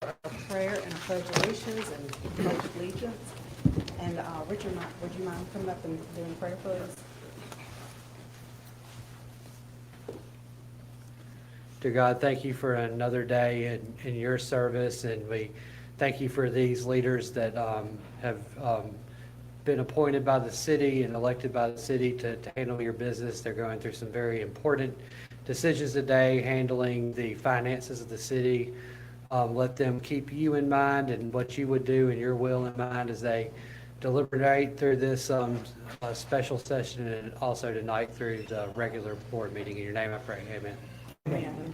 a prayer and a pledge of allegiance and pledge of allegiance. And Richard, would you mind coming up and doing prayer for us? Dear God, thank you for another day in your service, and we thank you for these leaders that have been appointed by the city and elected by the city to handle your business. They're going through some very important decisions today, handling the finances of the city. Let them keep you in mind and what you would do and your will in mind as they deliberate through this special session, and also tonight through the regular board meeting. In your name I pray, amen. Amen.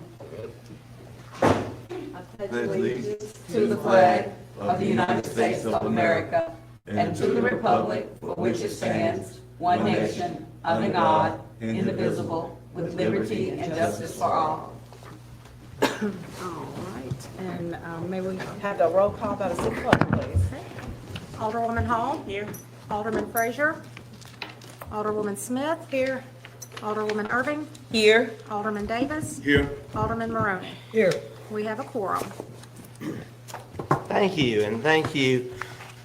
I pledge allegiance to the flag of the United States of America and to the republic for which it stands, one nation, under God, indivisible, with liberty and justice for all. All right, and may we have the roll call by the city clerk, please? Alderwoman Hall. Here. Alderman Frazier. Alderwoman Smith. Here. Alderwoman Irving. Here. Alderman Davis. Here. Alderman Maroney. Here. We have a quorum. Thank you, and thank you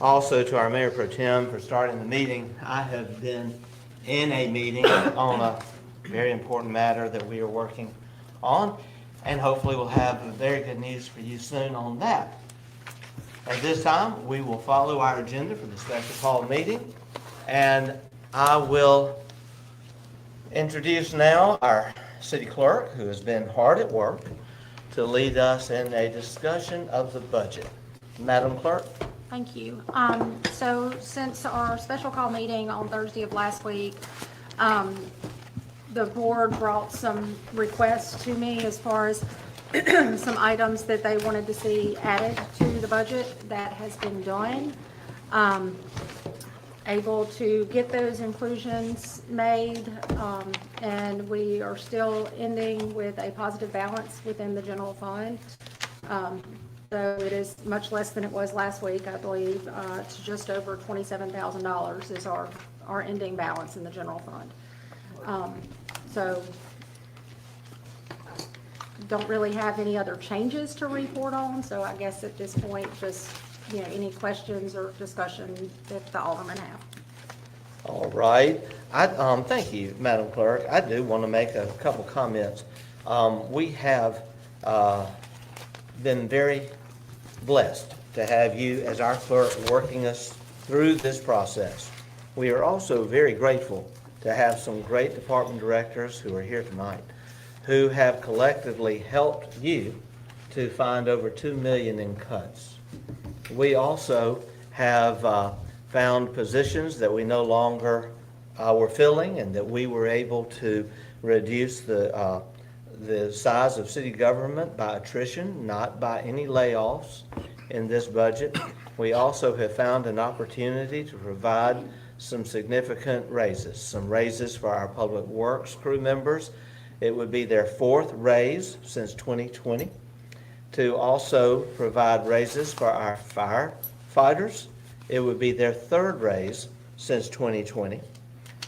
also to our Mayor Pro Tem for starting the meeting. I have been in a meeting on a very important matter that we are working on, and hopefully we'll have very good news for you soon on that. At this time, we will follow our agenda for the special call meeting, and I will introduce now our city clerk, who has been hard at work to lead us in a discussion of the budget. Madam Clerk? Thank you. So since our special call meeting on Thursday of last week, the board brought some requests to me as far as some items that they wanted to see added to the budget. That has been done. Able to get those inclusions made, and we are still ending with a positive balance within the general fund. So it is much less than it was last week, I believe. It's just over $27,000 is our ending balance in the general fund. So don't really have any other changes to report on, so I guess at this point, just, you know, any questions or discussion that the aldermen have. All right. Thank you, Madam Clerk. I do want to make a couple comments. We have been very blessed to have you as our clerk working us through this process. We are also very grateful to have some great department directors who are here tonight, who have collectively helped you to find over $2 million in cuts. We also have found positions that we no longer were filling, and that we were able to reduce the size of city government by attrition, not by any layoffs in this budget. We also have found an opportunity to provide some significant raises, some raises for our public works crew members. It would be their fourth raise since 2020. To also provide raises for our firefighters. It would be their third raise since 2020.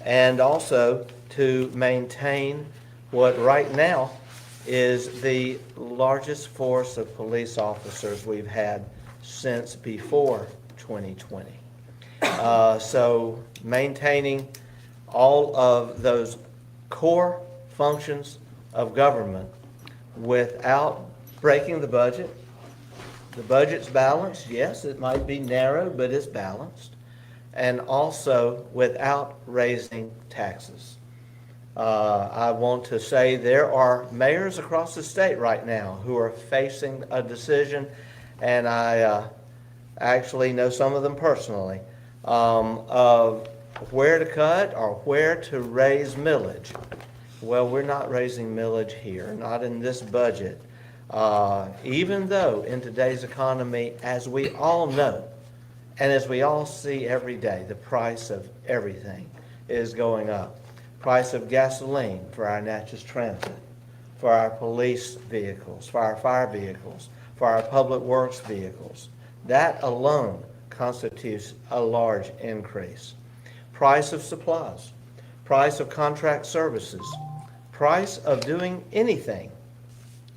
And also to maintain what right now is the largest force of police officers we've had since before 2020. So maintaining all of those core functions of government without breaking the budget. The budget's balanced. Yes, it might be narrow, but it's balanced. And also without raising taxes. I want to say there are mayors across the state right now who are facing a decision, and I actually know some of them personally, of where to cut or where to raise millage. Well, we're not raising millage here, not in this budget. Even though in today's economy, as we all know, and as we all see every day, the price of everything is going up. Price of gasoline for our Natchez Transit, for our police vehicles, for our fire vehicles, for our public works vehicles. That alone constitutes a large increase. Price of supplies, price of contract services, price of doing anything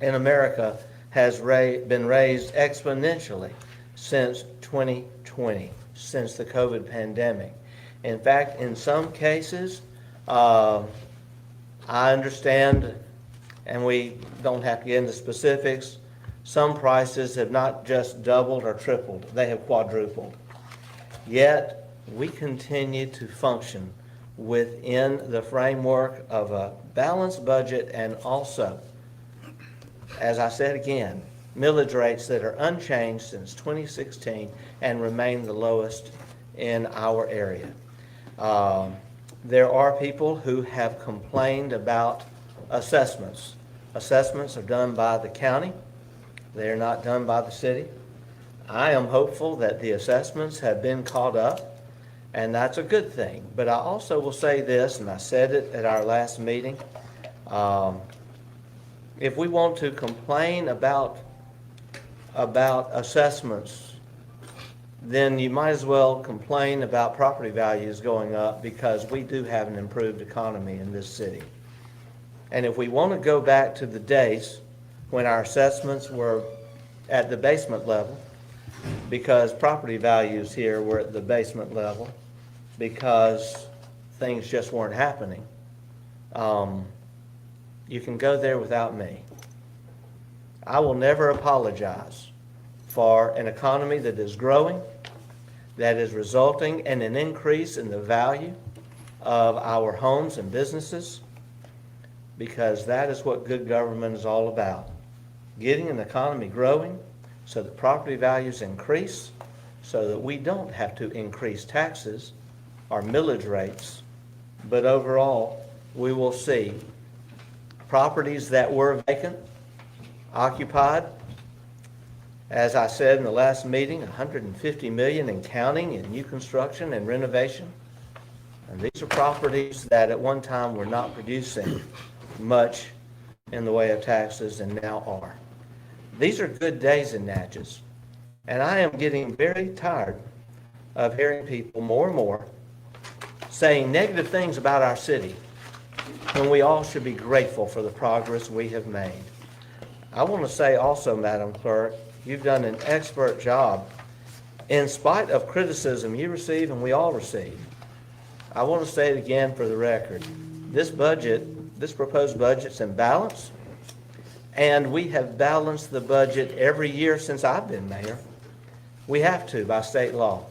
in America has been raised exponentially since 2020, since the COVID pandemic. In fact, in some cases, I understand, and we don't have to get into specifics, some prices have not just doubled or tripled, they have quadrupled. Yet, we continue to function within the framework of a balanced budget, and also, as I said again, millage rates that are unchanged since 2016 and remain the lowest in our area. There are people who have complained about assessments. Assessments are done by the county. They are not done by the city. I am hopeful that the assessments have been caught up, and that's a good thing. But I also will say this, and I said it at our last meeting, if we want to complain about assessments, then you might as well complain about property values going up, because we do have an improved economy in this city. And if we want to go back to the days when our assessments were at the basement level, because property values here were at the basement level, because things just weren't happening, you can go there without me. I will never apologize for an economy that is growing, that is resulting in an increase in the value of our homes and businesses, because that is what good government is all about. Getting an economy growing so that property values increase, so that we don't have to increase taxes or millage rates, but overall, we will see properties that were vacant, occupied, as I said in the last meeting, $150 million and counting in new construction and renovation. And these are properties that at one time were not producing much in the way of taxes and now are. These are good days in Natchez. And I am getting very tired of hearing people more and more saying negative things about our city, when we all should be grateful for the progress we have made. I want to say also, Madam Clerk, you've done an expert job in spite of criticism you receive and we all receive. I want to say it again for the record. This budget, this proposed budget's in balance, and we have balanced the budget every year since I've been mayor. We have to by state law.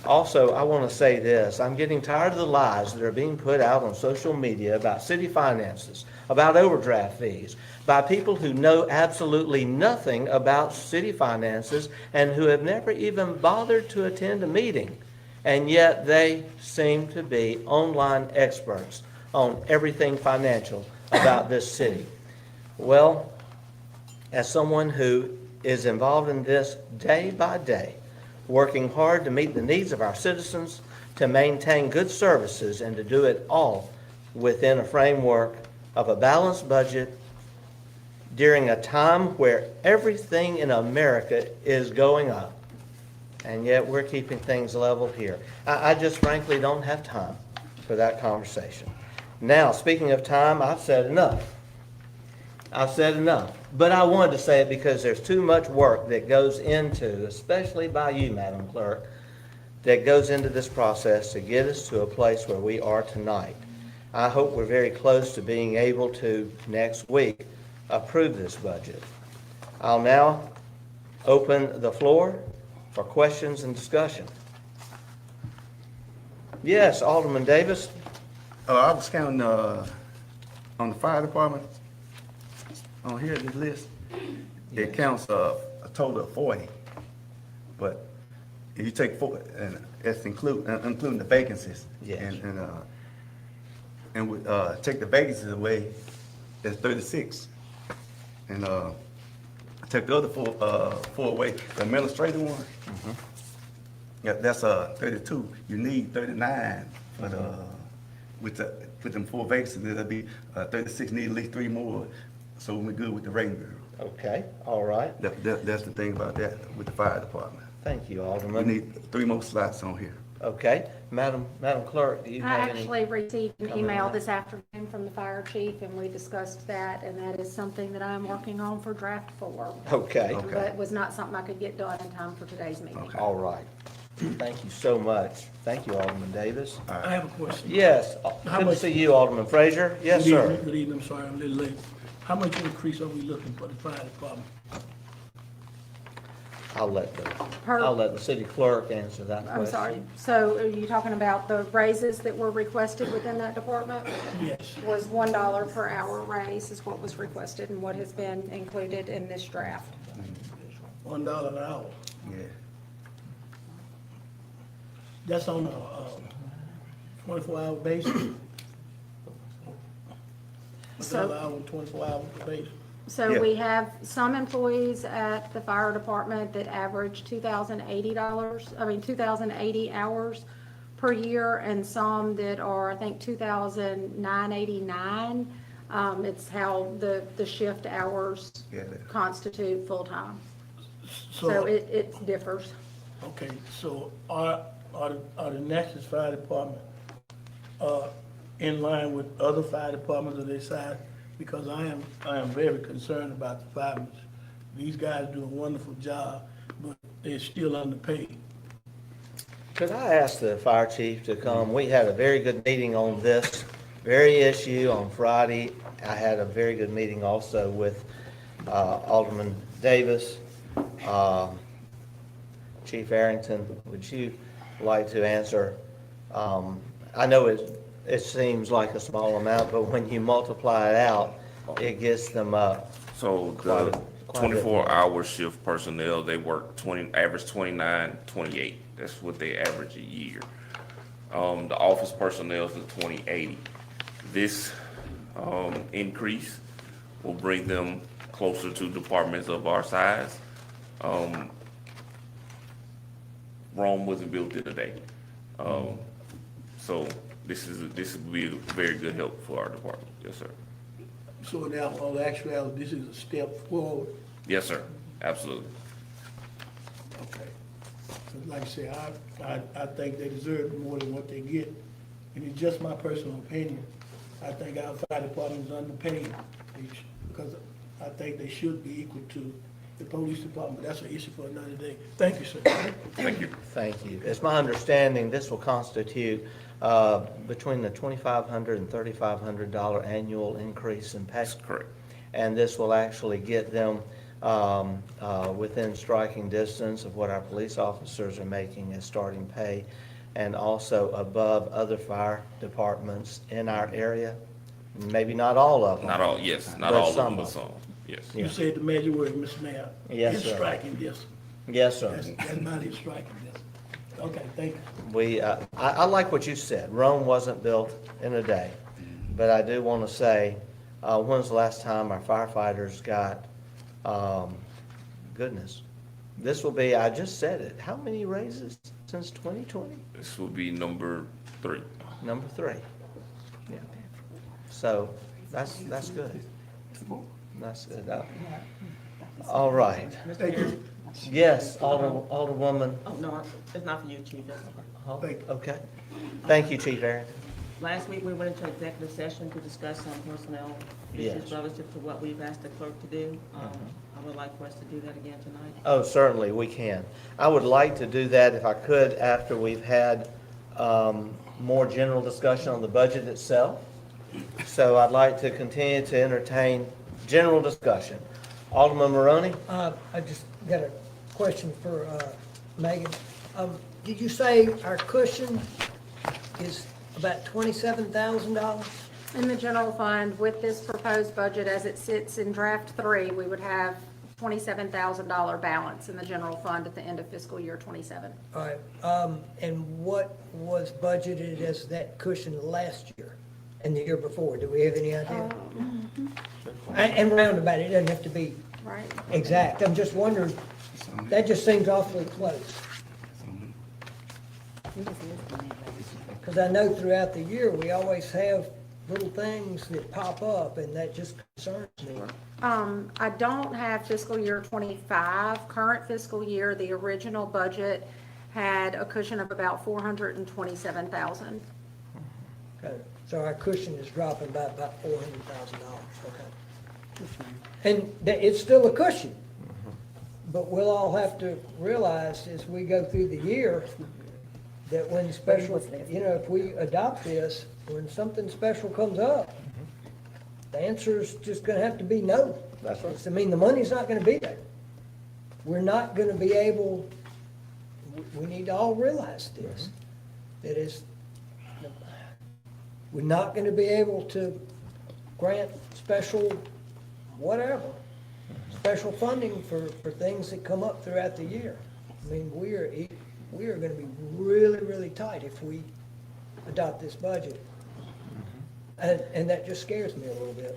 Also, I want to say this. I'm getting tired of the lies that are being put out on social media about city finances, about overdraft fees, by people who know absolutely nothing about city finances and who have never even bothered to attend a meeting. And yet they seem to be online experts on everything financial about this city. Well, as someone who is involved in this day by day, working hard to meet the needs of our citizens, to maintain good services, and to do it all within a framework of a balanced budget during a time where everything in America is going up, and yet we're keeping things level here. I just frankly don't have time for that conversation. Now, speaking of time, I've said enough. I've said enough. But I wanted to say it because there's too much work that goes into, especially by you, Madam Clerk, that goes into this process to get us to a place where we are tonight. I hope we're very close to being able to, next week, approve this budget. I'll now open the floor for questions and discussion. Yes, Alderman Davis? I was counting on the fire department, on here, this list. It counts a total of 40. But if you take 4, and that's including the vacancies. Yes. And we take the vacancies away, that's 36. And take the other 4 away, the administrative one. Mm-hmm. Yeah, that's 32. You need 39 for the with them 4 vacancies. That'll be 36. Need at least 3 more, so we're good with the rating bureau. Okay, all right. That's the thing about that with the fire department. Thank you, We Alderman. need 3 more slots on here. Okay, Madam Clerk, do you I have any? actually received an comment on email that? this afternoon from the fire chief, and we discussed that, and that is something that I'm working on for draft 4. Okay, Okay. But it was not something I could get done in time for today's meeting. Okay. all right. Thank you so much. Thank you, Alderman Davis. I have a question. Yes, How good to much- see you, Alderman Frazier. Yes, Good sir. evening, good evening, I'm sorry, I'm a little late. How much increase are we looking for the fire department? I'll let the city clerk answer that question. I'm sorry, so are you talking about the raises that were requested within that department? Yes, Was $1 per hour raise is what was requested and what has been included in this draft. $1 an hour. Yeah. That's on a 24-hour basis? So- $1 hour, 24-hour basis. So Yeah. we have some employees at the fire department that average $2,080 hours per year, and some that are, I think, $2,989. It's how the shift hours Yeah. constitute full-time. So it differs. Okay, so are the Natchez Fire Department, in line with other fire departments of their size? Because I am very concerned about the firemen. These guys do a wonderful job, but they're still underpaid. Could I ask the fire chief to come? We had a very good meeting on this very issue on Friday. I had a very good meeting also with Alderman Davis. Chief Arrington, would you like to answer? I know it seems like a small amount, but when you multiply it out, it gets them up. So Quite a- the quite a bit more. 24-hour shift personnel, they work average 29, 28. That's what they average a year. The office personnel is at 2080. This increase will bring them closer to departments of our size. Rome wasn't built in a day. So this will be a very good help for our department. Yes, sir. So now, on actuality, this is a step forward. Yes, sir. Absolutely. Okay. 'Cause like I say, I think they deserve more than what they get. And it's just my personal opinion. I think our fire department is underpaid. Because I think they should be equal to the police department. That's an issue for another day. Thank you, sir. Thank you. Thank you. It's my understanding this will constitute between the $2,500 and $3,500 annual increase in pay. That's correct. And this will actually get them within striking distance of what our police officers are making as starting pay, and also above other fire departments in our area. Maybe not all of them. Not all, yes, not But all of some them, but of them. some, yes. Yeah. You said the major word, Mr. Mayor. Yes, It's sir. striking distance. Yes, sir. That's mighty striking distance. Okay, thank you. I like what you said. Rome wasn't built in a day. But I do want to say, when's the last time our firefighters got, goodness, this will be, I just said it, how many raises since 2020? This will be number 3. Number 3. Yeah. So, that's good. That's good. All right. Thank you. Yes, Alderwoman. Oh, no, it's not for you, Chief. That's okay. Thank you. Okay. Thank you, Chief Aaron. Last week, we went into executive session to discuss some personnel Yes. issues relative to what we've asked the clerk to do. I would like for us to do that again tonight. Oh, certainly, we can. I would like to do that if I could after we've had more general discussion on the budget itself. So I'd like to continue to entertain general discussion. Alderman Maroney? I just got a question for Megan. Did you say our cushion is about $27,000? In the general fund, with this proposed budget as it sits in draft 3, we would have $27,000 balance in the general fund at the end of fiscal year '27. All right, and what was budgeted as that cushion last year and the year before? Do we have any idea? And roundabout, it doesn't have to be Right. exact. I'm just wondering, that just seems awfully close. Because I know throughout the year, we always have little things that pop up, and that just concerns me. I don't have fiscal year '25, current fiscal year, the original budget had a cushion of about $427,000. Okay. So our cushion is dropping by about $400,000, okay. And it's still a cushion. But we'll all have to realize as we go through the year that when special, you know, if we adopt this, when something special comes up, the answer's just gonna have to be no. That's right. I mean, the money's not gonna be there. We're not gonna be able, we need to all realize this, that is, we're not gonna be able to grant special whatever, special funding for things that come up throughout the year. I mean, we are gonna be really, really tight if we adopt this budget. And that just scares me a little bit.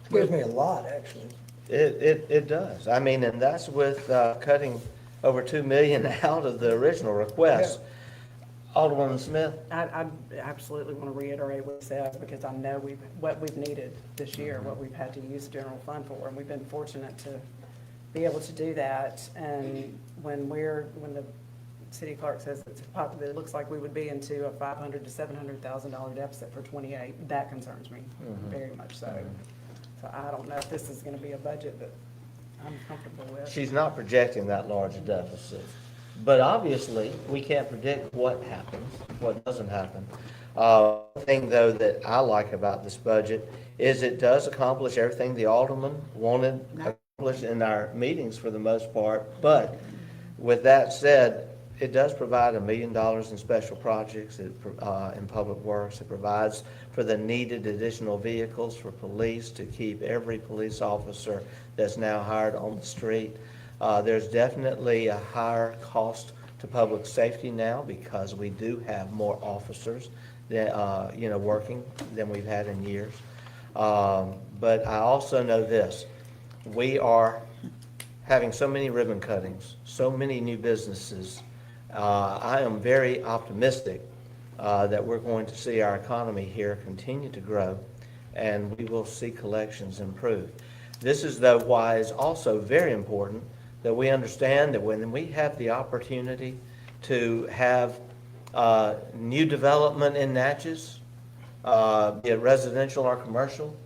Scares me a lot, actually. It does. I mean, and that's with cutting over 2 million out of the original request. Alderwoman Smith? I absolutely want to reiterate what you said, because I know what we've needed this year, what we've had to use general fund for, and we've been fortunate to be able to do that. And when the city clerk says it looks like we would be into a $500,000 to $700,000 deficit for 28, that concerns me very much so. So I don't know if this is going to be a budget that I'm comfortable with. She's not projecting that large a deficit. But obviously, we can't predict what happens, what doesn't happen. One thing, though, that I like about this budget is it does accomplish everything the alderman wanted accomplished in our meetings for the most part. But with that said, it does provide $1 million in special projects in public works. It provides for the needed additional vehicles for police to keep every police officer that's now hired on the street. There's definitely a higher cost to public safety now because we do have more officers that, working than we've had in years. But I also know this, we are having so many ribbon cuttings, so many new businesses. I am very optimistic that we're going to see our economy here continue to grow and we will see collections improve. This is, though, why it's also very important that we understand that when we have the opportunity to have new development in Natchez, be it residential or commercial,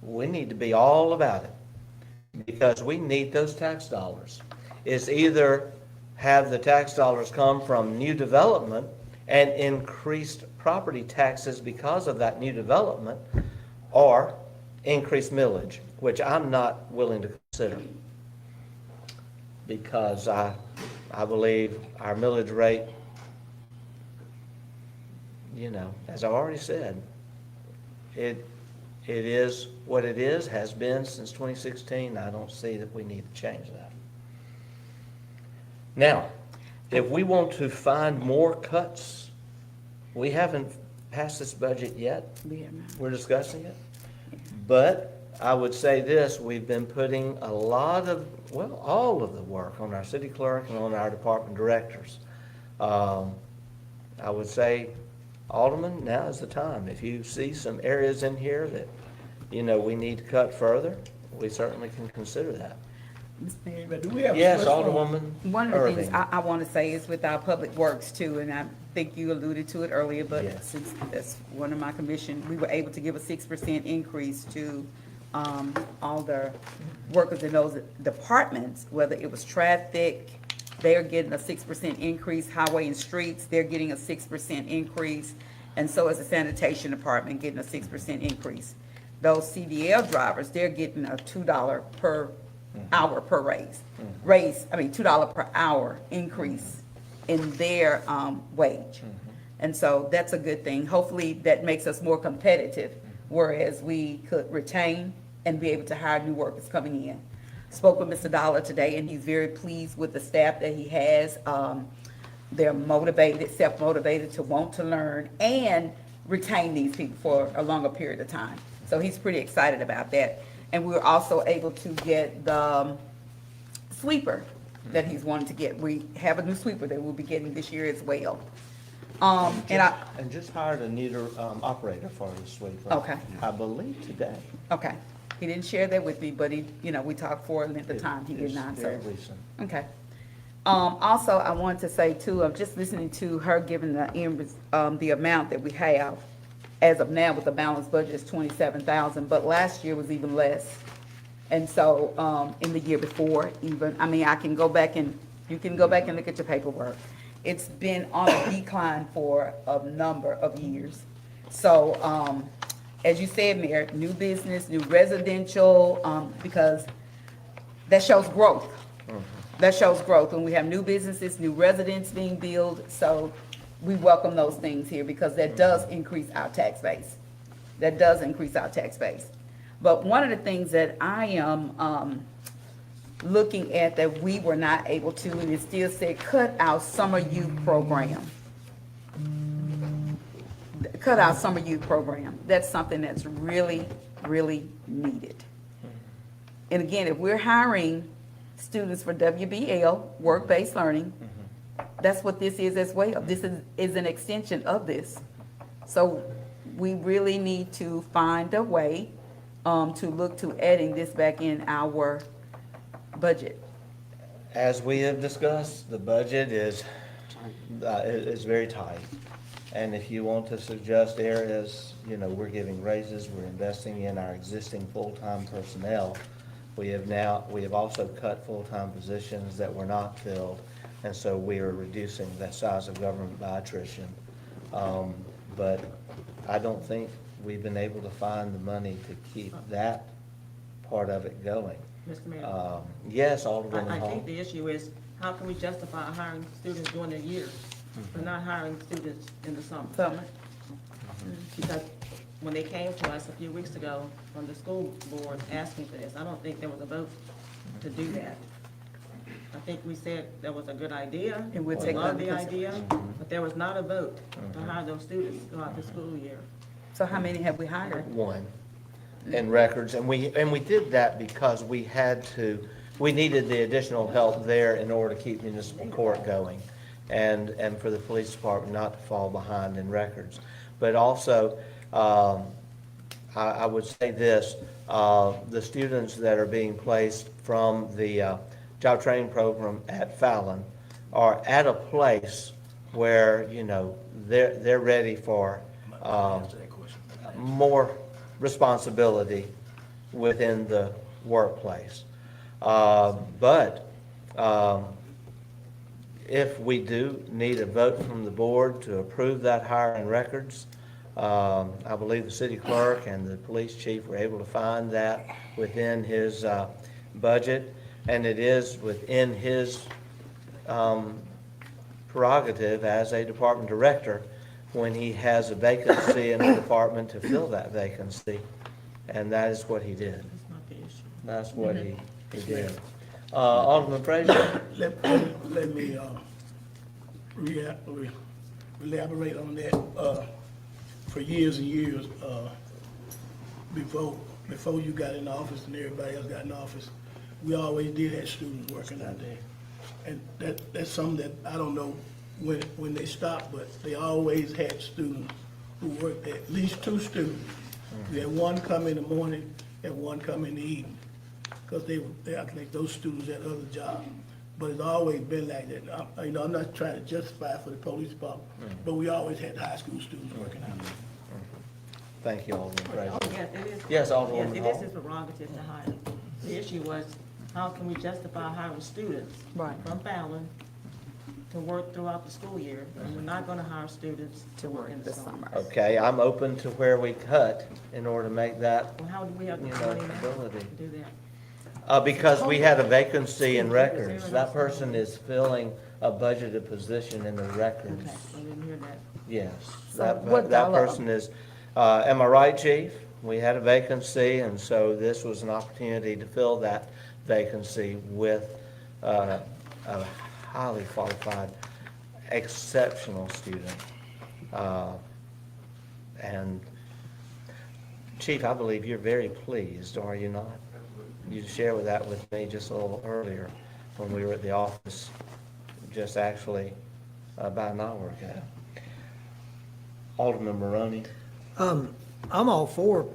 we need to be all about it because we need those tax dollars. It's either have the tax dollars come from new development and increased property taxes because of that new development, or increased millage, which I'm not willing to consider. Because I believe our millage rate, as I've already said, it is what it is, has been since 2016. I don't see that we need to change that. Now, if we want to find more cuts, we haven't passed this budget yet. We're discussing it. But I would say this, we've been putting a lot of, all of the work on our city clerk and on our department directors. I would say, Alderman, now is the time. If you see some areas in here that, we need to cut further, we certainly can consider that. Mr. Mayor, but do we have? Yes, special- Alderwoman One of the things Irving. I want to say is with our public works too, and I think you alluded to it earlier, but Yes. since that's one of my commission, we were able to give a 6% increase to all the workers in those departments, whether it was traffic, they're getting a 6% increase, highway and streets, they're getting a 6% increase, and so is the sanitation department getting a 6% increase. Those CDL drivers, they're getting a $2 per hour per $2 per hour increase in their wage. And so that's a good thing. Hopefully that makes us more competitive, whereas we could retain and be able to hire new workers coming in. Spoke with Mr. Dollar today, and he's very pleased with the staff that he has. They're motivated, self-motivated to want to learn and retain these people for a longer period of time. So he's pretty excited about that. And we were also able to get the sweeper that he's wanting to get. We have a new sweeper that we'll be getting this year as well. And just hired a new operator for the sweeper. Okay. I believe today. Okay, he didn't share that with me, but he, we talked for a length of time, he did not, It's so. very recent. Okay. Also, I want to say too, I'm just listening to her giving the amount that we have. As of now, with the balanced budget is 27,000, but last year was even less. And so, in the year before even, I mean, I can go back and, you can go back and look at your paperwork. It's been on a decline for a number of years. So, as you said, Mayor, new business, new residential, because that shows growth. That shows growth when we have new businesses, new residents being built. So we welcome those things here because that does increase our tax base. That does increase our tax base. But one of the things that I am looking at that we were not able to, and it still said, cut our summer youth program. Cut our summer youth program. That's something that's really, really needed. And again, if we're hiring students for WBL, work-based learning, that's what this is as well. This is an extension of this. So we really need to find a way to look to adding this back in our budget. As we have discussed, the budget is very tight. And if you want to suggest areas, you know, we're giving raises, we're investing in our existing full-time personnel. We have also cut full-time positions that were not filled, and so we are reducing the size of government by attrition. But I don't think we've been able to find the money to keep that part of it going. Mr. Mayor, Yes, Alderman I Hall. think the issue is, how can we justify hiring students during the year, but not hiring students in the summer? Summer. Because when they came to us a few weeks ago from the school board asking for this, I don't think there was a vote to do that. I think we said that was a good idea. And we'll We take love that the into idea, but there was not a vote to hire those students throughout the school year. So how many have we hired? One in records, and we did that because we needed the additional help there in order to keep municipal court going, and for the police department not to fall behind in records. But also, I would say this, the students that are being placed from the job training program at Fallon are at a place where, you know, they're ready for more responsibility within the workplace. But if we do need a vote from the board to approve that hire in records, I believe the city clerk and the police chief were able to find that within his budget, and it is within his prerogative as a department director when he has a vacancy in the department to fill that vacancy, and that is what he did. That's not the issue. That's what he did. Alderman Frazier? Let me elaborate on that. For years and years, before you got in office and everybody else got in office, we always did have students working out there. And that's something that I don't know when they stopped, but they always had students who worked there, at least two students. We had one come in the morning and one come in the evening, because they I think those students had other jobs. But it's always been like that. I'm not trying to justify for the police department, but we always had high school students working out there. Thank you, Alderman Oh, Frazier. yes, it is. Yes, Alderwoman Yes, it Hall. is his prerogative to hire. The issue was, how can we justify hiring students Right. from Fallon to work throughout the school year, and we're not gonna hire students to work in the summer? Okay, I'm open to where we cut in order to make that, Well, how do we have the you know, money now ability. to do that? Because we had a vacancy in records. That person is filling a budgeted position in the records. Okay, I didn't hear that. Yes, So that what dollar? person is, am I right, chief? We had a vacancy, and so this was an opportunity to fill that vacancy with a highly qualified, exceptional student. And Chief, I believe you're very pleased, are you not? You shared that with me just a little earlier when we were at the office, just actually about an hour ago. Alderman Maroney? I'm all for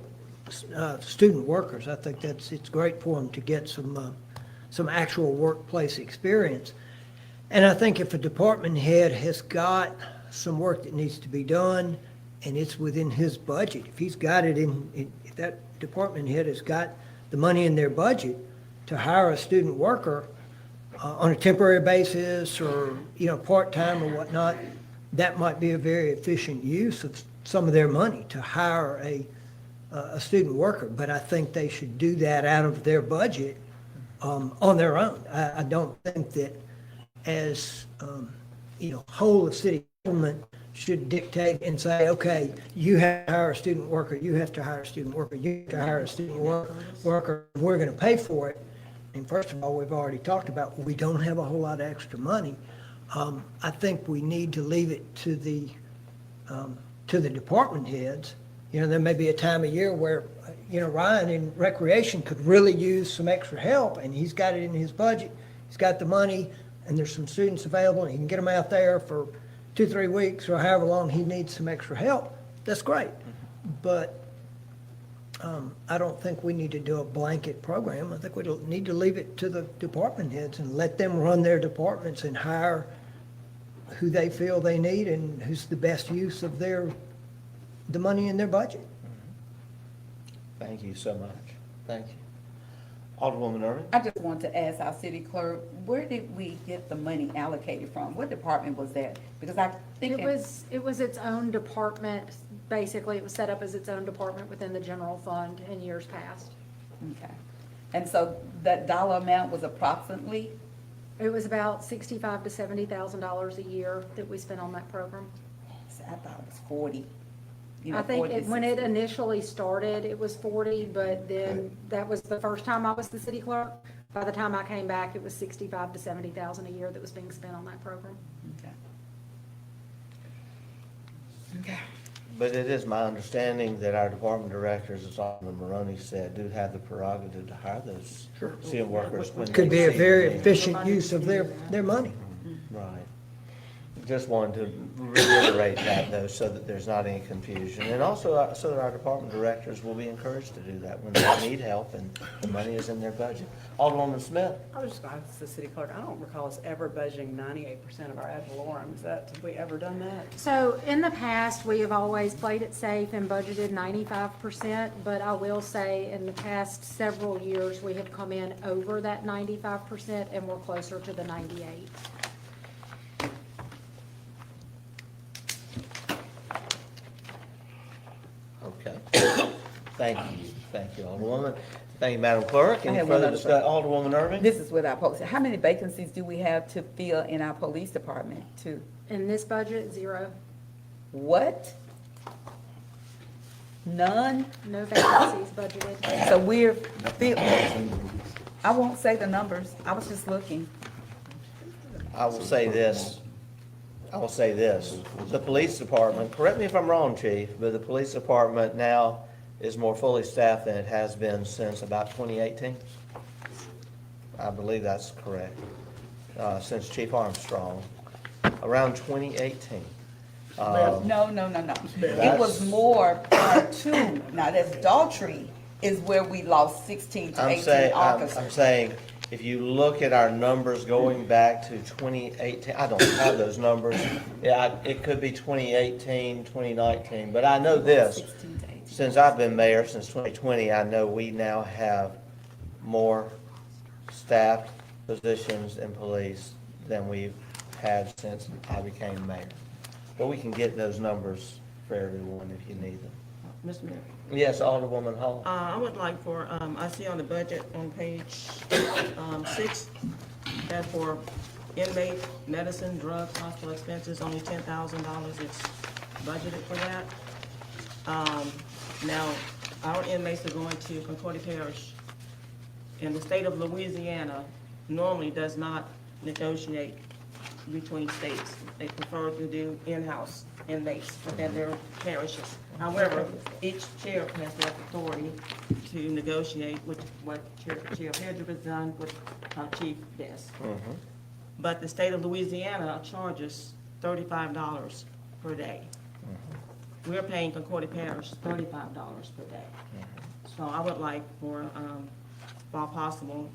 student workers. I think it's great for them to get some actual workplace experience. And I think if a department head has got some work that needs to be done, and it's within his budget, if he's got it if that department head has got the money in their budget to hire a student worker on a temporary basis or, part-time or whatnot, that might be a very efficient use of some of their money to hire a student worker. But I think they should do that out of their budget on their own. I don't think that as, whole of city government should dictate and say, okay, you have to hire a student worker, you have to hire a student worker, you have to hire a student worker, we're going to pay for it. And first of all, we've already talked about, we don't have a whole lot of extra money. I think we need to leave it to the department heads. There may be a time of year where, Ryan in recreation could really use some extra help, and he's got it in his budget, he's got the money, and there's some students available, and he can get them out there for 2-3 weeks or however long he needs some extra help. That's great. But I don't think we need to do a blanket program. I think we need to leave it to the department heads and let them run their departments and hire who they feel they need and who's the best use of the money in their budget. Thank you so much. Thank you. Alderwoman Irving? I just want to ask our city clerk, where did we get the money allocated from? What department was that? Because I think. It was its own department. Basically, it was set up as its own department within the general fund in years past. Okay. And so that dollar amount was approximately? It was about $65,000 to $70,000 a year that we spent on that program. I thought it was 40. I think 40 to when it 60. initially started, it was 40, but then that was the first time I was the city clerk. By the time I came back, it was $65,000 to $70,000 a year that was being spent on that program. Okay. Okay. But it is my understanding that our department directors, as Alderman Maroney said, do have the prerogative to hire those field workers when they Could be a see very the need. efficient use of their money. Right. Just wanted to reiterate that, though, so that there's not any confusion. And also, so that our department directors will be encouraged to do that when they need help and the money is in their budget. Alderwoman Smith? I was just going to ask the city clerk, I don't recall us ever budgeting 98% of our ad valorem. Have we ever done that? So in the past, we have always played it safe and budgeted 95%, but I will say in the past several years, we have come in over that 95% and we're closer to the 98. Okay. Thank you, Alderwoman. Thank you, Madam Clerk. I Any have one further other discussion? thing. Alderwoman Irving? This is what I posted. How many vacancies do we have to fill in our police department too? In this budget, 0. What? None? No vacancies budgeted. So we're, I won't say the numbers. I was just looking. I will say this. The police department, correct me if I'm wrong, Chief, but the police department now is more fully staffed than it has been since about 2018. I believe that's correct. Since Chief Armstrong, around 2018. No. It was more part 2. Now, that's Daughtry is where we lost 16 to 18 I'm officers. saying, if you look at our numbers going back to 2018, I don't have those numbers. Yeah, it could be 2018, 2019, but I know this. 16 to 18. Since I've been mayor, since 2020, I know we now have more staffed positions in police than we've had since I became mayor. But we can get those numbers for everyone if you need them. Mr. Mayor, Yes, Alderwoman Hall. I would like for, I see on the budget on page 6, that for inmate, medicine, drugs, hospital expenses, only $10,000 is budgeted for that. Now, our inmates are going to Concordia Parish, and the state of Louisiana normally does not negotiate between states. They prefer to do in-house inmates within their parishes. However, each sheriff has the authority to negotiate with what Sheriff Hedrick has done with Chief Best. But the state of Louisiana charges $35 per day. We're paying Concordia Parish $35 per day. So I would like for, while possible,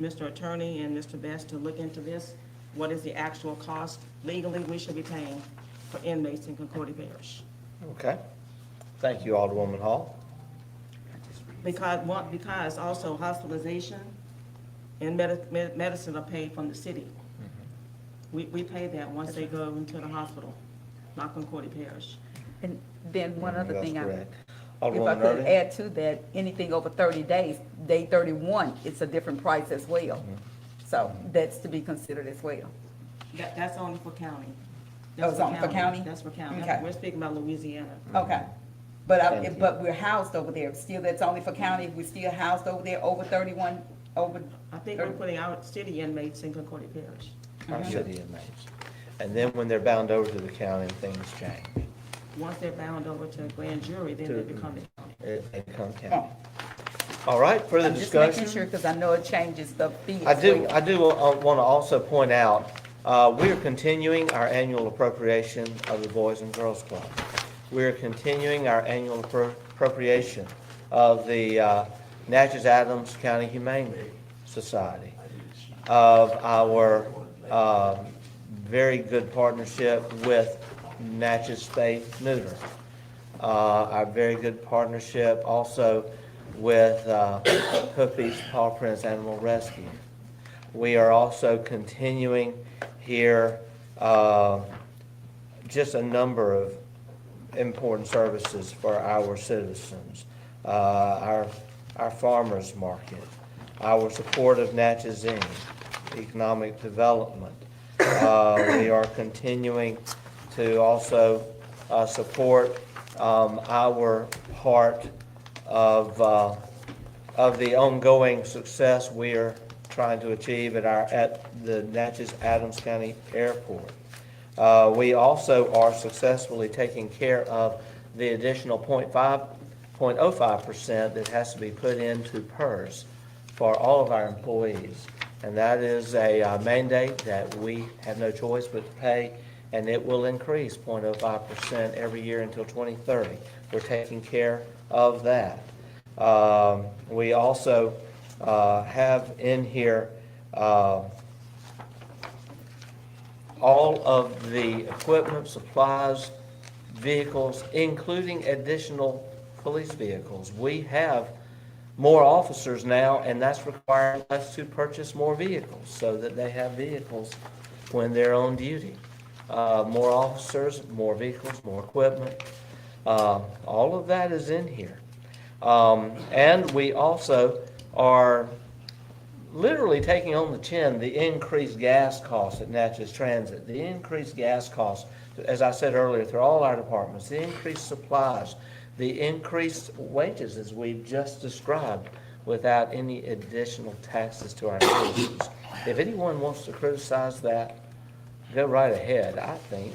Mr. Attorney and Mr. Best to look into this. What is the actual cost legally we should be paying for inmates in Concordia Parish? Okay. Thank you, Alderwoman Hall. Because also hospitalization and medicine are paid from the city. We pay that once they go into the hospital, not Concordia Parish. And then one other That's thing, correct. if I Alderwoman could Early? add to that, anything over 30 days, day 31, it's a different price as well. So that's to be considered as well. That's only for county. Oh, it's only for county? That's for county. Okay. We're speaking about Louisiana. Okay. But, Thank you. but we're housed over there. Still, that's only for county. We're still housed over there over 31, over. I think we're putting our city inmates in Concordia Parish. Our city inmates. And then when they're bound over to the county, things change. Once they're bound over to a grand jury, then they become the county. They become county. All right, further I'm just making discussion? sure, because I know it changes the fee I as do well. want to also point out, we are continuing our annual appropriation of the Boys and Girls Club. We are continuing our annual appropriation of the Natchez Adams County Humane Society, of our very good partnership with Natchez Spay Neuter, our very good partnership also with Hoof Beach Paw Prints Animal Rescue. We are also continuing here just a number of important services for our citizens. Our farmers market, our support of Natchez Inc., economic development. We are continuing to also support our part of the ongoing success we are trying to achieve at the Natchez Adams County Airport. We also are successfully taking care of the additional 0.05% that has to be put into PERS for all of our employees. And that is a mandate that we have no choice but to pay, and it will increase 0.05% every year until 2030. We're taking care of that. We also have in here all of the equipment, supplies, vehicles, including additional police vehicles. We have more officers now, and that's requiring us to purchase more vehicles so that they have vehicles when they're on duty. More officers, more vehicles, more equipment. All of that is in here. And we also are literally taking on the chin the increased gas costs at Natchez Transit, the increased gas costs, as I said earlier, through all our departments, the increased supplies, the increased wages, as we've just described, without any additional taxes to our citizens. If anyone wants to criticize that, go right ahead, I think.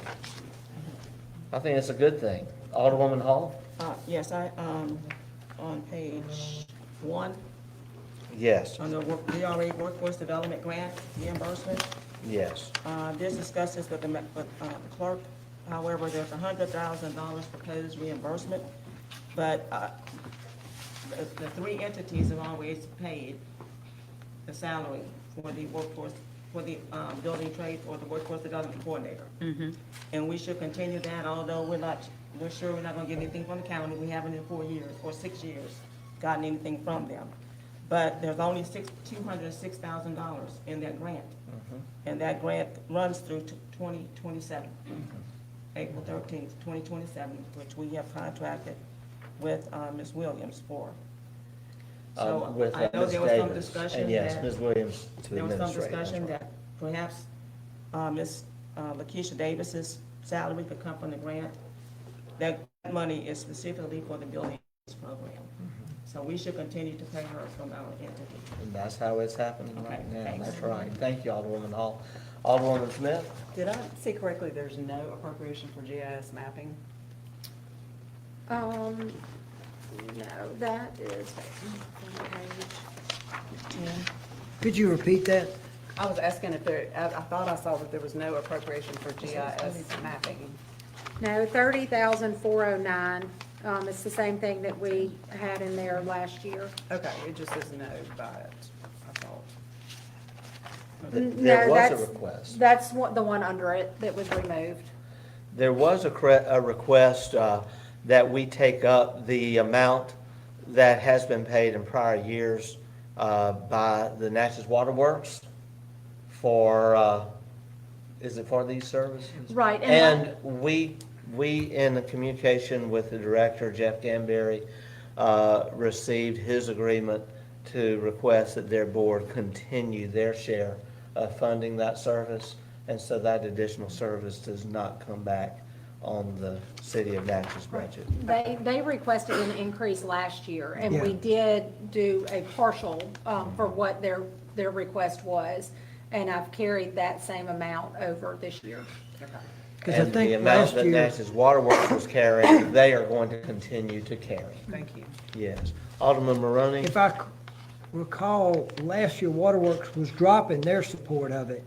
I think it's a good thing. Alderwoman Hall? Yes, on page 1, Yes, on the DRA Workforce Development Grant reimbursement, yes. this discusses with the clerk. However, there's $100,000 proposed reimbursement, but the three entities have always paid the salary for the workforce, for the building trade, or the workforce development coordinator. And we should continue that, although we're sure we're not gonna get anything from the county. We haven't in 4 years, or 6 years, gotten anything from them. But there's only $206,000 in that grant. And that grant runs through to 2027, April 13th, 2027, which we have contracted with Ms. Williams for. So With I know Ms. there was some Davis. discussion And yes, that, Ms. Williams to there was some administrate. that's discussion right. that perhaps Ms. Lakeisha Davis's salary could come from the grant. That money is specifically for the building program. So we should continue to pay her from our entity. And that's how it's happening Okay, right now. thanks. That's right. Thank you, Alderwoman Hall. Alderwoman Smith? Did I see correctly, there's no appropriation for GIS mapping? No, that is on page 10. Could you repeat that? I was asking if there, I thought I saw that there was no appropriation for GIS mapping. No, 30,409. It's the same thing that we had in there last year. Okay, it just says no by it, I thought. There No, was a that's- request. That's the one under it that was removed. There was a request that we take up the amount that has been paid in prior years by the Natchez Water Works for, is it for these services? Right, And we, in the communication with the director, Jeff Gamberry, received his agreement to request that their board continue their share of funding that service. And so that additional service does not come back on the city of Natchez budget. They requested an increase last year, and Yeah. we did do a partial for what their request was, and I've carried that same amount over this year. Because I And the think amount last that year, Natchez Water Works was carrying, they are going to continue to carry. Thank you. Yes. Alderman Maroney? if I recall, last year Waterworks was dropping their support of it.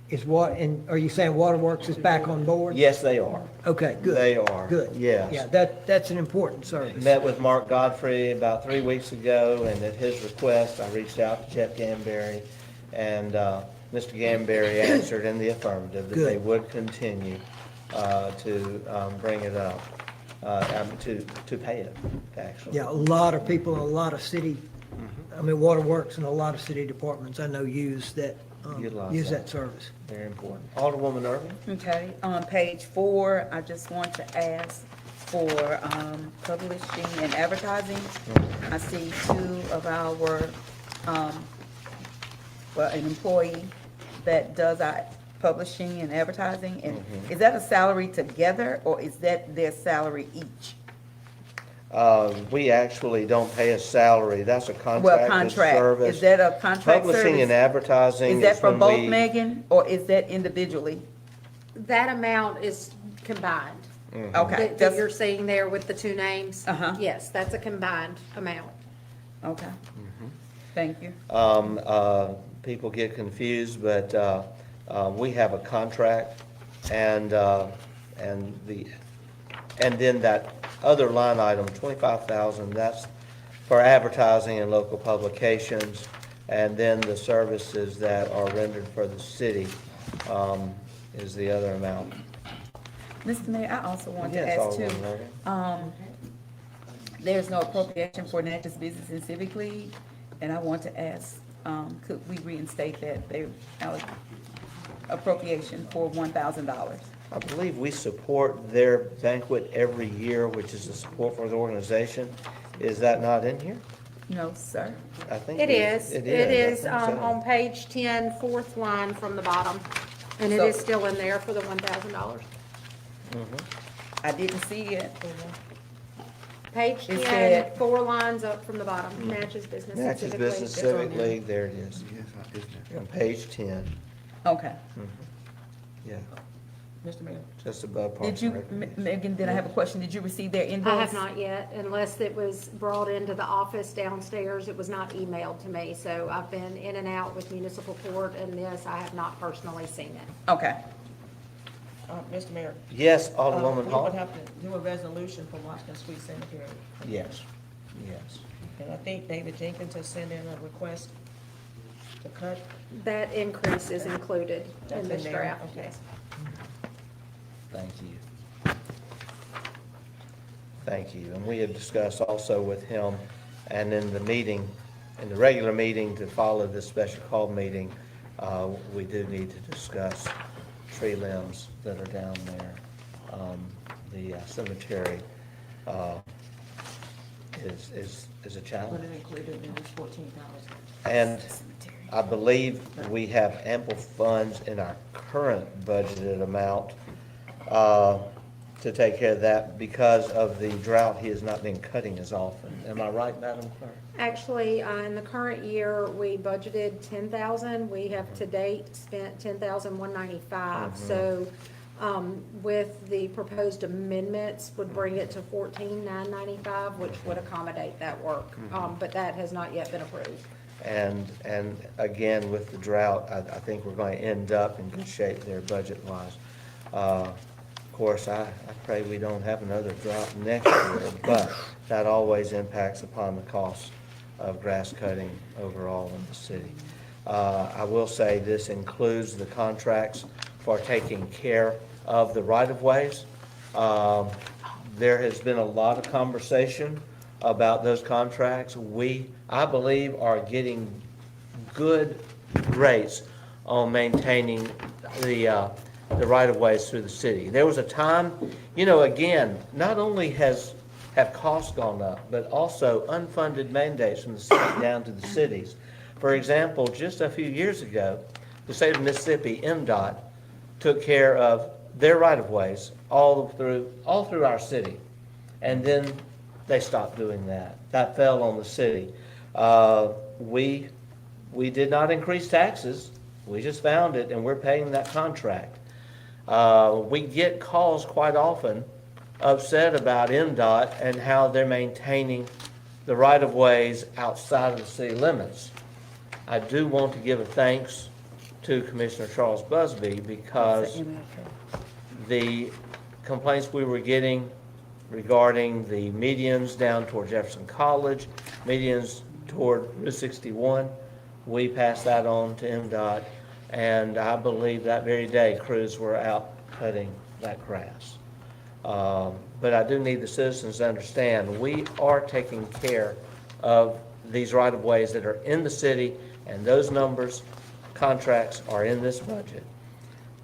Is what, and are you saying Waterworks is back on board? Yes, they are. Okay, good. They are. Good. Yes. Yeah, that's an important service. Met with Mark Godfrey about 3 weeks ago, and at his request, I reached out to Jeff Gamberry, and Mr. Gamberry answered in the affirmative that they Good. would continue to bring it up, to pay it, actually. Yeah, a lot of people, a lot of city, I mean, Waterworks and a lot of city departments I know use that, Utilize use that. that service. Very important. Alderwoman Irving? Okay, on page 4, I just want to ask for publishing and advertising. I see 2 of our, well, an employee that does our publishing and advertising. And is that a salary together, or is that their salary each? We actually don't pay a salary. That's a Well, contracted contract, service. is that a contract Publishing and service? advertising Is that is for when both, we. Megan, or is that individually? That amount is combined. Okay, That just, you're seeing there with the two names? Uh-huh. Yes, that's a combined amount. okay. Thank you. People get confused, but we have a contract, and then that other line item, 25,000, that's for advertising and local publications, and then the services that are rendered for the city is the other amount. Mr. Mayor, I also wanted to Yes, ask too, Alderwoman Irving. there's no appropriation for Natchez Business and Civic League, and I want to ask, could we reinstate that, their appropriation for $1,000? I believe we support their banquet every year, which is a support for the organization. Is that not in here? No, sir. I think It is. It is I think so. on page 10, fourth line from the bottom, and it So- is still in there for the $1,000. I didn't see it. Page It 10, said- 4 lines up from the bottom, Natchez Business and Natchez Civic Business League. Civic League, there it is, Yes, isn't it? on page 10. Okay. Yeah, Mr. Mayor. just above Did Parks you, and Recreation. Megan, did I have a question? Did you receive their invoice? I have not yet, unless it was brought into the office downstairs. It was not emailed to me, so I've been in and out with municipal court and this. I have not personally seen it. Okay. Mr. Mayor. Yes, We Alderwoman would Hall? have to do a resolution for Washington Street Cemetery. Yes, yes. And I think David Jenkins has sent in a request to cut. That increase is included That's in this there? draft, Okay. yes. Thank you. Thank you. And we have discussed also with him, and in the meeting, in the regular meeting to follow this special call meeting, we do need to discuss tree limbs that are down there. The cemetery is a Put challenge. it included in this 14,000. And I believe we have ample funds in our current budgeted amount to take care of that. Because of the drought, he has not been cutting as often. Am I right, Madam Clerk? Actually, in the current year, we budgeted 10,000. We have to date spent 10,195. So, with the proposed amendments would bring it to 14,995, which would accommodate that work. But that has not yet been approved. And again, with the drought, I think we're going to end up in good shape there budget-wise. Of course, I pray we don't have another drought next year, but that always impacts upon the cost of grass cutting overall in the city. I will say this includes the contracts for taking care of the right-of-ways. There has been a lot of conversation about those contracts. We, I believe, are getting good rates on maintaining the right-of-ways through the city. There was a time, again, not only have costs gone up, but also unfunded mandates from the state down to the cities. For example, just a few years ago, the state of Mississippi, MDOT, took care of their right-of-ways all through our city. And then they stopped doing that. That fell on the city. We did not increase taxes. We just found it, and we're paying that contract. We get calls quite often upset about MDOT and how they're maintaining the right-of-ways outside of the city limits. I do want to give a thanks to Commissioner Charles Busby because the complaints we were getting regarding the medians down toward Jefferson College, medians toward Route 61, we passed that on to MDOT, and I believe that very day crews were out cutting that grass. But I do need the citizens to understand, we are taking care of these right-of-ways that are in the city, and those numbers, contracts are in this budget.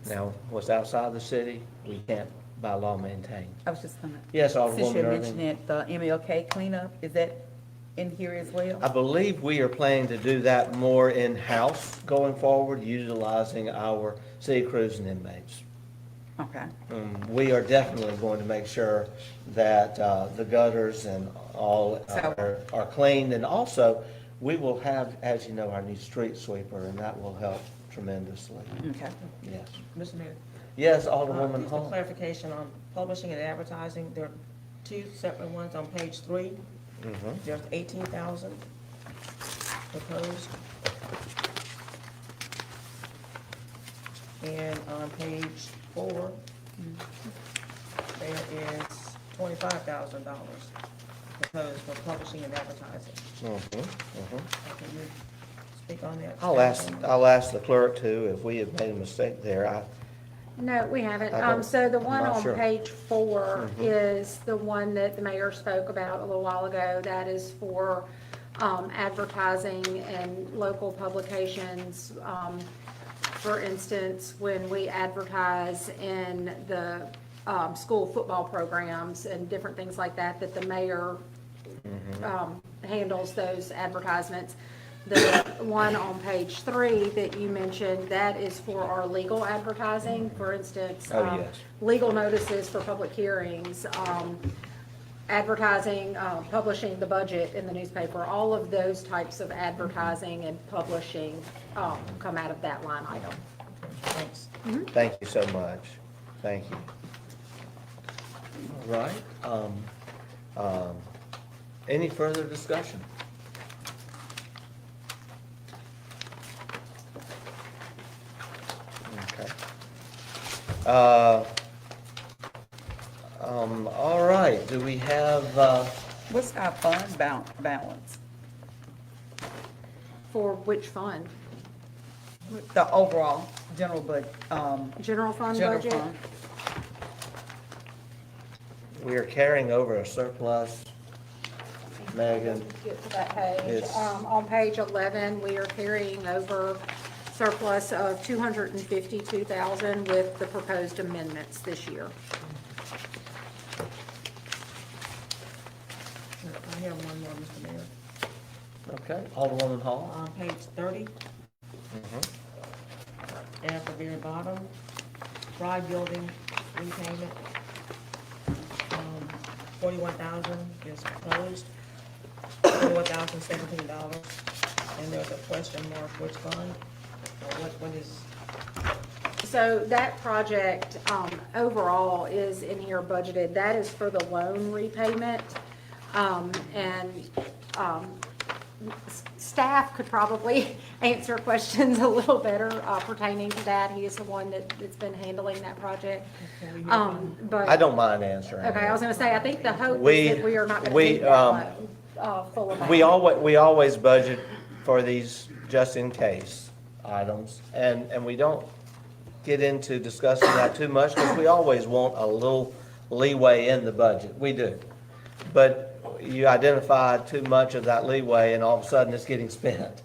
Now, what's outside the city, we can't by law maintain. I was just gonna. Yes, Since Alderwoman you Irving. mentioned it, the MLK cleanup, is that in here as well? I believe we are planning to do that more in-house going forward, utilizing our city crews and inmates. Okay. We are definitely going to make sure that the gutters and all are cleaned. And also, we will have, as you know, our new street sweeper, and that will help tremendously. Okay. Yes. Mr. Mayor. Yes, Alderwoman Just a Hall. clarification on publishing and advertising, there are two separate ones on page 3. There's 18,000 proposed. And on page 4, there is $25,000 proposed for publishing and advertising. Can you speak on that? I'll ask the clerk too, if we have made a mistake there. No, we haven't. I don't- So the one I'm not on sure. page 4 is the one that the mayor spoke about a little while ago. That is for advertising and local publications. For instance, when we advertise in the school football programs and different things like that, that the mayor handles those advertisements. The one on page 3 that you mentioned, that is for our legal advertising. For instance, Oh, yes. legal notices for public hearings, advertising, publishing the budget in the newspaper, all of those types of advertising and publishing come out of that line item. Thanks. Thank you so much. Thank you. All right. Any further discussion? Okay. All right, do we have, What's our fund balance? For which fund? The overall general General fund general budget? fund? we are carrying over a surplus, Megan. Get to that page. It's- On page 11, we are carrying over surplus of $252,000 with the proposed amendments this year. I have one more, Mr. Mayor. Okay, Alderwoman Hall. On page 30, at the very bottom, Fry Building repayment, 41,000 is proposed, $41,017, and there's a question mark, which fund, or what is, So that project, overall is in here budgeted. That is for the loan repayment. Staff could probably answer questions a little better pertaining to that. He is the one that's been handling that project. But I don't mind answering. okay, I was gonna say, I think the hope We- is that we are not gonna we, need that loan, full amount. We always budget for these just in case. items. And we don't get into discussing that too much because we always want a little leeway in the budget. We do. But you identify too much of that leeway and all of a sudden it's getting spent.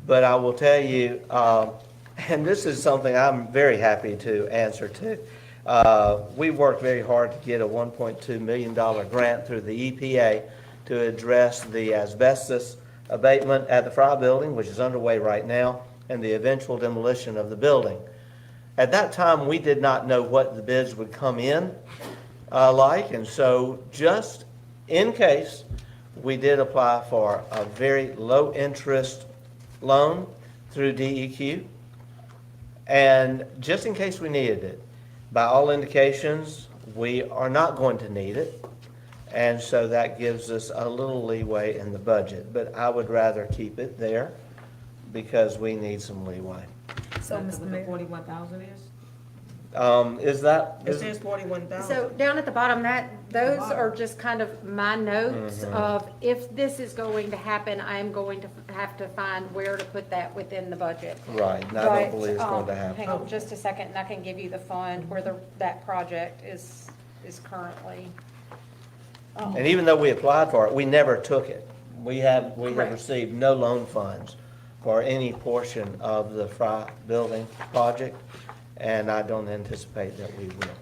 But I will tell you, and this is something I'm very happy to answer to. We worked very hard to get a $1.2 million grant through the EPA to address the asbestos abatement at the Fry Building, which is underway right now, and the eventual demolition of the building. At that time, we did not know what the bids would come in like, and so just in case, we did apply for a very low-interest loan through DEQ, and just in case we needed it. By all indications, we are not going to need it, and so that gives us a little leeway in the budget. But I would rather keep it there because we need some leeway. So, That's Mr. what the Mayor, 41,000 is? Is that? It says 41,000. So down at the bottom, those are just kind of my notes of if this is going to happen, I'm going to have to find where to put that within the budget. Right, and I But, don't believe it's going to Hang happen. on just a second, and I can give you the fund where that project is currently. And even though we applied for it, we never took it. We have Correct. received no loan funds for any portion of the Fry Building project, and I don't anticipate that we will.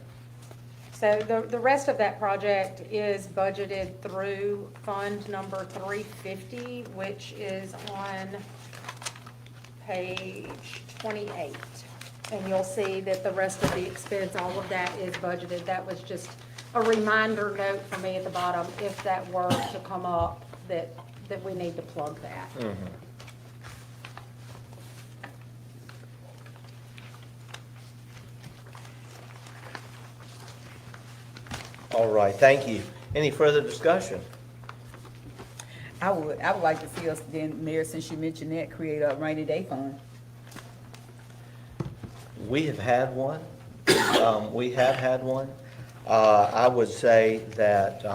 So the rest of that project is budgeted through fund number 350, which is on page 28. And you'll see that the rest of the expense, all of that is budgeted. That was just a reminder note for me at the bottom, if that were to come up, that we need to plug that. All right, thank you. Any further discussion? I would like to see us then, Mayor, since you mentioned that, create a rainy day fund. We have had one. We have had one. I would say that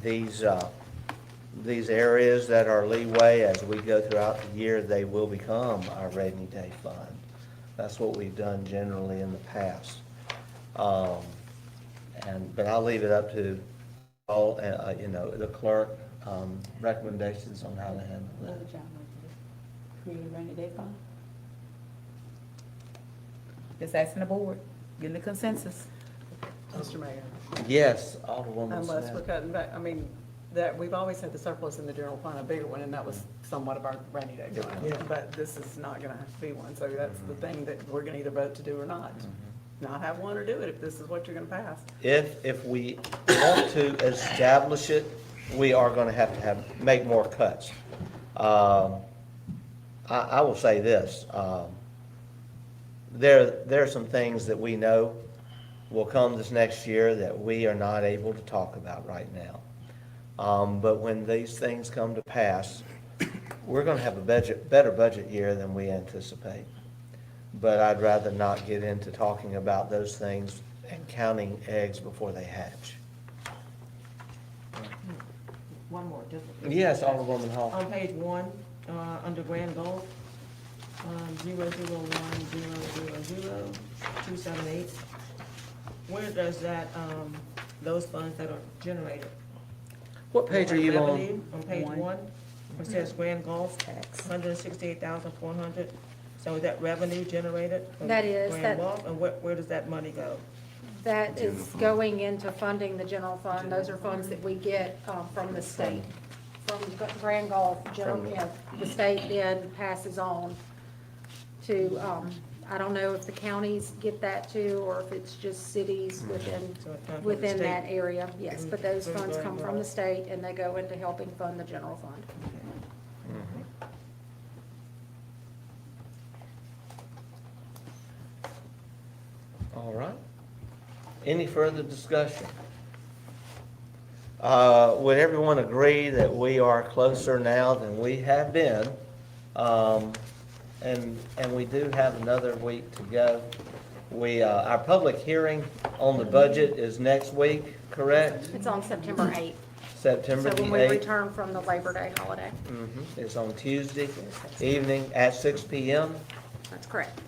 these areas that are leeway, as we go throughout the year, they will become our rainy day fund. That's what we've done generally in the past. But I'll leave it up to all, the clerk, recommendations on how to handle that. What would y'all like to do? Create a rainy day fund? Just asking the board, getting the consensus. Mr. Mayor, Yes, Alderwoman unless we're Smith. cutting back, I mean, we've always had the surplus in the general fund, a bigger one, and that was somewhat of our rainy day fund. Yeah. But this is not gonna have to be one, so that's the thing that we're gonna either vote to do or not. Not have one or do it if this is what you're gonna pass. If we want to establish it, we are going to have make more cuts. I will say this, there are some things that we know will come this next year that we are not able to talk about right now. But when these things come to pass, we're going to have a better budget year than we anticipate. But I'd rather not get into talking about those things and counting eggs before they hatch. One more, just. Yes, Alderwoman Hall. On page 1, under Grand Gulf, 001000278, where does that, those funds that are generated? What page are you on? Revenue, on page One. 1, it says Grand Gulf, Tax. 168,400. So is that revenue generated? from That is, Grand that- Gulf, and where does that money go? That is going into funding the general fund. Those are funds that we get from the state, from Grand Gulf. The state then passes on to, I don't know if the counties get that too, or if it's just cities So it comes from the within that state. area. Yes, but those From funds Grand come from the Gulf. state, and they go into helping fund the general fund. All right. Any further discussion? Would everyone agree that we are closer now than we have been? And we do have another week to go. Our public hearing on the budget is next week, correct? It's on September 8th. September So the when we 8th. return from the Labor Day holiday. It's on Tuesday evening at 6 p.m. That's correct.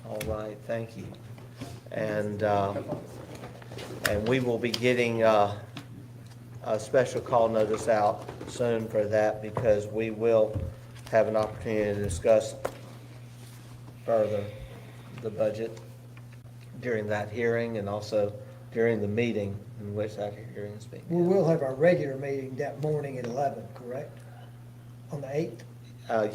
All right, thank you. And we will be getting a special call notice out soon for that, because we will have an opportunity to discuss further the budget during that hearing, and also during the meeting in which that hearing is being We held. will have our regular meeting that morning at 11, correct? On the 8th?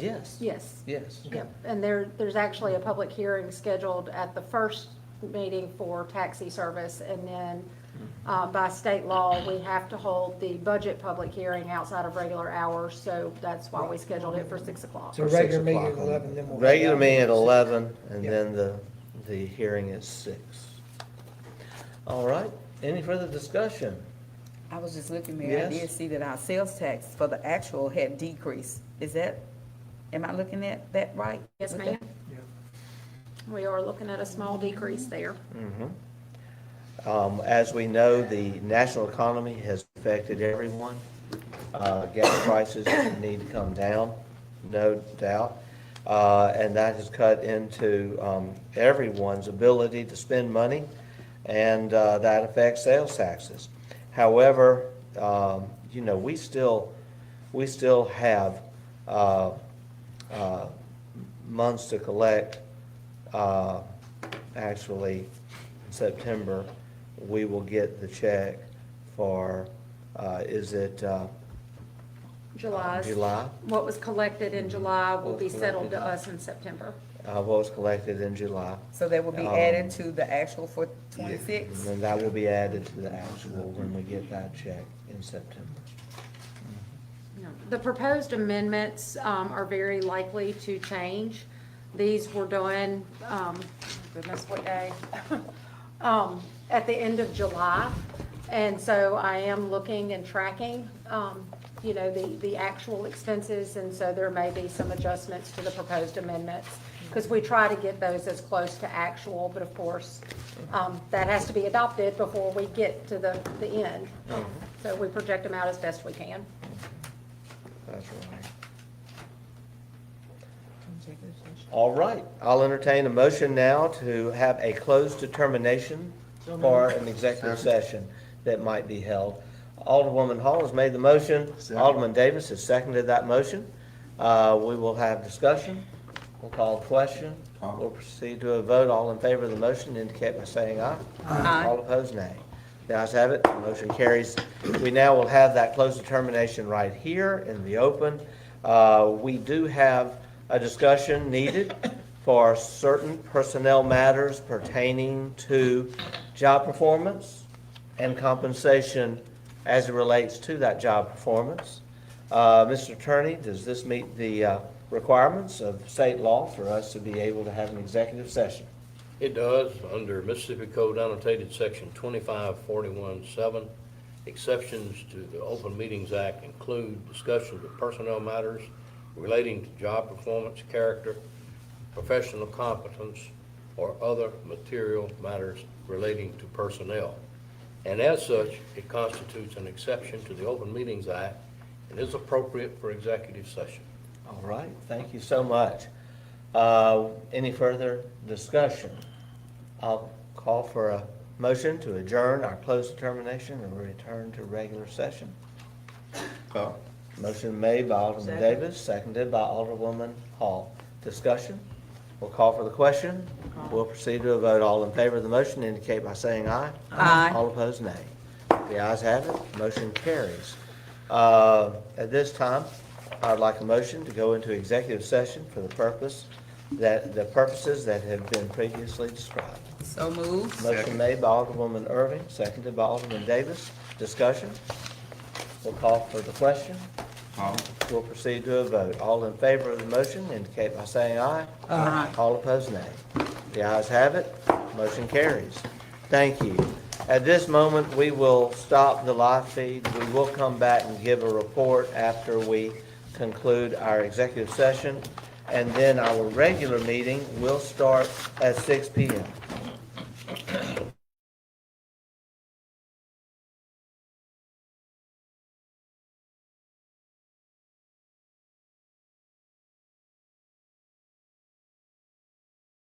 Yes. Yes. Yes. Yep, and there's actually a public hearing scheduled at the first meeting for taxi service, and then by state law, we have to hold the budget public hearing outside of regular hours, so that's why we scheduled it for 6 o'clock. So For regular 6 meeting at o'clock. 11, then we'll. have Regular that meeting at at 6. 11, and Yeah. then the hearing is 6. All right, any further discussion? I was just looking, Mayor, I Yes. did see that our sales tax for the actual had decreased. Is that, am I looking at that right? Yes, With ma'am. that? We are looking at a small decrease there. As we know, the national economy has affected everyone. Gas prices need to come down, no doubt. And that has cut into everyone's ability to spend money, and that affects sales taxes. However, we still have months to collect. Actually, in September, we will get the check for, is it July. July? What was collected in July will What be was settled to collected. us in September. What was collected in July? So that will be Um, added to the actual for 26? And that will be added to the actual when we get that check in September. The proposed amendments are very likely to change. These were done, goodness, what day? At the end of July. And so I am looking and tracking, the actual expenses. And so there may be some adjustments to the proposed amendments, because we try to get those as close to actual. But of course, that has to be adopted before we get to the end. So we project them out as best we can. That's right. All right, I'll entertain a motion now to have a closed determination for an executive session that might be held. Alderwoman Hall has made the motion. Alderman Davis has seconded that motion. We will have discussion. We'll call the question. We'll proceed to a vote. All in favor of the motion indicate by saying aye. Aye. All opposed, nay. The ayes have it, the motion carries. We now will have that closed determination right here in the open. We do have a discussion needed for certain personnel matters pertaining to job performance and compensation as it relates to that job performance. Mr. Attorney, does this meet the requirements of state law for us to be able to have an executive session? It does, under Mississippi Code annotated section 2541-7. Exceptions to the Open Meetings Act include discussions of personnel matters relating to job performance, character, professional competence, or other material matters relating to personnel. And as such, it constitutes an exception to the Open Meetings Act and is appropriate for executive session. All right, thank you so much. Any further discussion? I'll call for a motion to adjourn our closed determination and return to regular session. Motion made by Alderman Davis, seconded by Alderwoman Hall. Discussion? We'll call for the question. We'll proceed to a vote. All in favor of the motion indicate by saying aye. Aye. All opposed, nay. The ayes have it, motion carries. At this time, I'd like a motion to go into executive session for the purposes that have been previously described. So moved. Motion made by Alderwoman Irving, seconded by Alderman Davis. Discussion? We'll call for the question. We'll proceed to a vote. All in favor of the motion indicate by saying aye. Aye. All opposed, nay. The ayes have it, motion carries. Thank you. At this moment, we will stop the live feed. We will come back and give a report after we conclude our executive session. And then our regular meeting will start at 6 p.m.